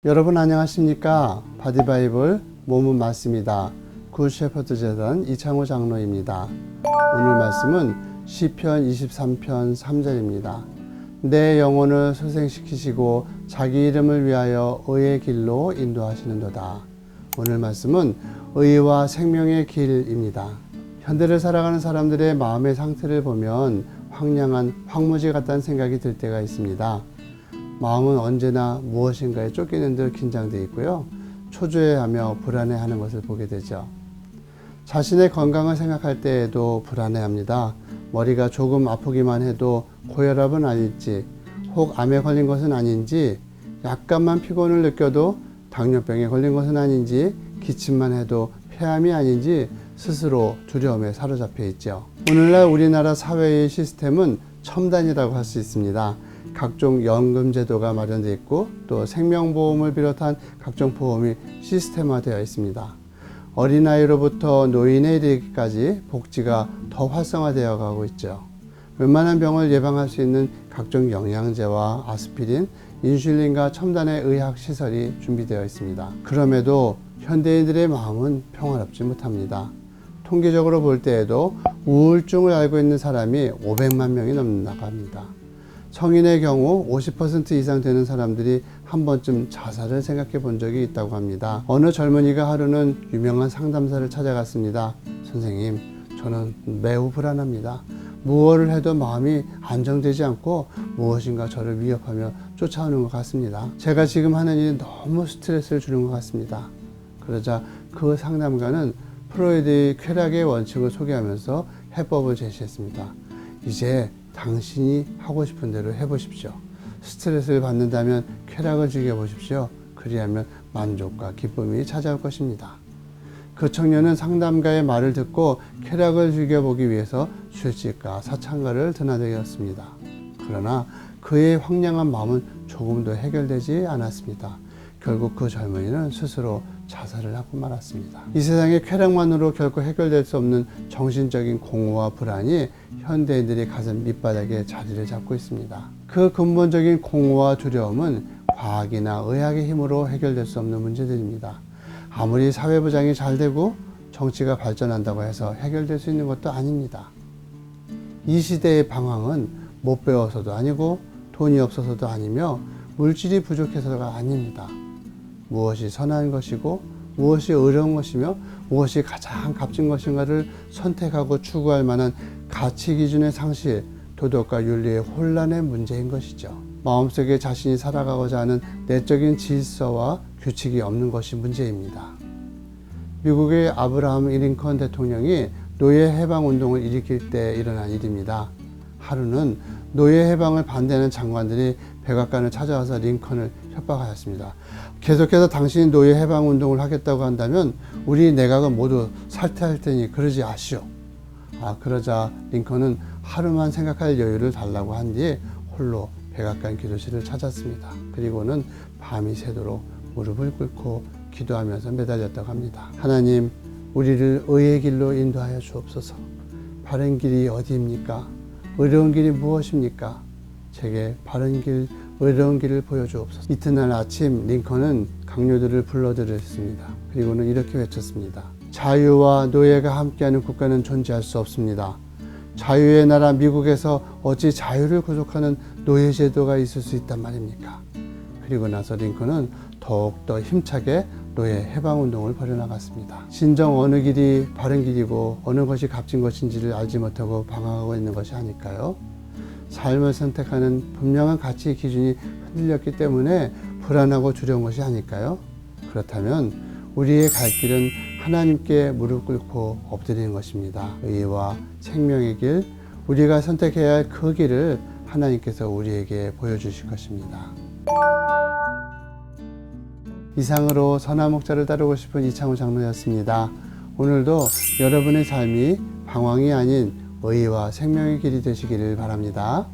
여러분 안녕하십니까? 바디바이블 몸은 맞습니다. 굿셰퍼드 재단 이창호 장로입니다. 오늘 말씀은 시편 23편 3절입니다. 내 영혼을 소생시키시고 자기 이름을 위하여 의의 길로 인도하시는도다. 오늘 말씀은 의와 생명의 길입니다. 현대를 살아가는 사람들의 마음의 상태를 보면 황량한 황무지 같다는 생각이 들 때가 있습니다. 마음은 언제나 무엇인가에 쫓기는 듯 긴장되어 있고요. 초조해하며 불안해하는 것을 보게 되죠. 자신의 건강을 생각할 때에도 불안해합니다. 머리가 조금 아프기만 해도 고혈압은 아닐지, 혹 암에 걸린 것은 아닌지, 약간만 피곤을 느껴도 당뇨병에 걸린 것은 아닌지, 기침만 해도 폐암이 아닌지 스스로 두려움에 사로잡혀 있죠. 오늘날 우리나라 사회의 시스템은 첨단이라고 할 수 있습니다. 각종 연금 제도가 마련되어 있고 또 생명보험을 비롯한 각종 보험이 시스템화되어 있습니다. 어린아이로부터 노인에 이르기까지 복지가 더 활성화되어 가고 있죠. 웬만한 병을 예방할 수 있는 각종 영양제와 아스피린, 인슐린과 첨단의 의학시설이 준비되어 있습니다. 그럼에도 현대인들의 마음은 평화롭지 못합니다. 통계적으로 볼 때에도 우울증을 앓고 있는 사람이 500만 명이 넘는다고 합니다. 성인의 경우 50% 이상 되는 사람들이 한 번쯤 자살을 생각해 본 적이 있다고 합니다. 어느 젊은이가 하루는 유명한 상담사를 찾아갔습니다. 선생님, 저는 매우 불안합니다. 무엇을 해도 마음이 안정되지 않고 무엇인가 저를 위협하며 쫓아오는 것 같습니다. 제가 지금 하는 일이 너무 스트레스를 주는 것 같습니다. 그러자 그 상담가는 프로이드의 쾌락의 원칙을 소개하면서 해법을 제시했습니다. 이제 당신이 하고 싶은 대로 해보십시오. 스트레스를 받는다면 쾌락을 즐겨보십시오. 그리하면 만족과 기쁨이 찾아올 것입니다. 그 청년은 상담가의 말을 듣고 쾌락을 즐겨보기 위해서 술집과 사창가를 드나들었습니다. 그러나 그의 황량한 마음은 조금도 해결되지 않았습니다. 결국 그 젊은이는 스스로 자살을 하고 말았습니다. 이 세상의 쾌락만으로 결코 해결될 수 없는 정신적인 공허와 불안이 현대인들의 가슴 밑바닥에 자리를 잡고 있습니다. 그 근본적인 공허와 두려움은 과학이나 의학의 힘으로 해결될 수 없는 문제들입니다. 아무리 사회부장이 잘 되고 정치가 발전한다고 해서 해결될 수 있는 것도 아닙니다. 이 시대의 방황은 못 배워서도 아니고 돈이 없어서도 아니며 물질이 부족해서가 아닙니다. 무엇이 선한 것이고 무엇이 어려운 것이며 무엇이 가장 값진 것인가를 선택하고 추구할 만한 가치 기준의 상실, 도덕과 윤리의 혼란의 문제인 것이죠. 마음속에 자신이 살아가고자 하는 내적인 질서와 규칙이 없는 것이 문제입니다. 미국의 아브라함 링컨 대통령이 노예 해방 운동을 일으킬 때 일어난 일입니다. 하루는 노예 해방을 반대하는 장관들이 백악관을 찾아와서 링컨을 협박하였습니다. 계속해서 당신이 노예 해방 운동을 하겠다고 한다면 우리 내각은 모두 살퇴할 테니 그러지 아시오. 그러자 링컨은 하루만 생각할 여유를 달라고 한 뒤에 홀로 백악관 기도실을 찾았습니다. 그리고는 밤이 새도록 무릎을 꿇고 기도하면서 매달렸다고 합니다. 하나님, 우리를 의의 길로 인도하여 주옵소서. 바른 길이 어디입니까? 어려운 길이 무엇입니까? 제게 바른 길, 의로운 길을 보여주옵소서. 이튿날 아침 링컨은 강요들을 불러들였습니다. 그리고는 이렇게 외쳤습니다. 자유와 노예가 함께하는 국가는 존재할 수 없습니다. 자유의 나라 미국에서 어찌 자유를 구속하는 노예 제도가 있을 수 있단 말입니까? 그리고 나서 링컨은 더욱더 힘차게 노예 해방운동을 벌여나갔습니다. 진정 어느 길이 바른 길이고 어느 것이 값진 것인지를 알지 못하고 방황하고 있는 것이 아닐까요? 삶을 선택하는 분명한 가치 기준이 흔들렸기 때문에 불안하고 두려운 것이 아닐까요? 그렇다면 우리의 갈 길은 하나님께 무릎 꿇고 엎드리는 것입니다. 의와 생명의 길, 우리가 선택해야 할 그 길을 하나님께서 우리에게 보여주실 것입니다. 이상으로 선한 목자를 따르고 싶은 이창호 장로였습니다. 오늘도 여러분의 삶이 방황이 아닌 의와 생명의 길이 되시기를 바랍니다.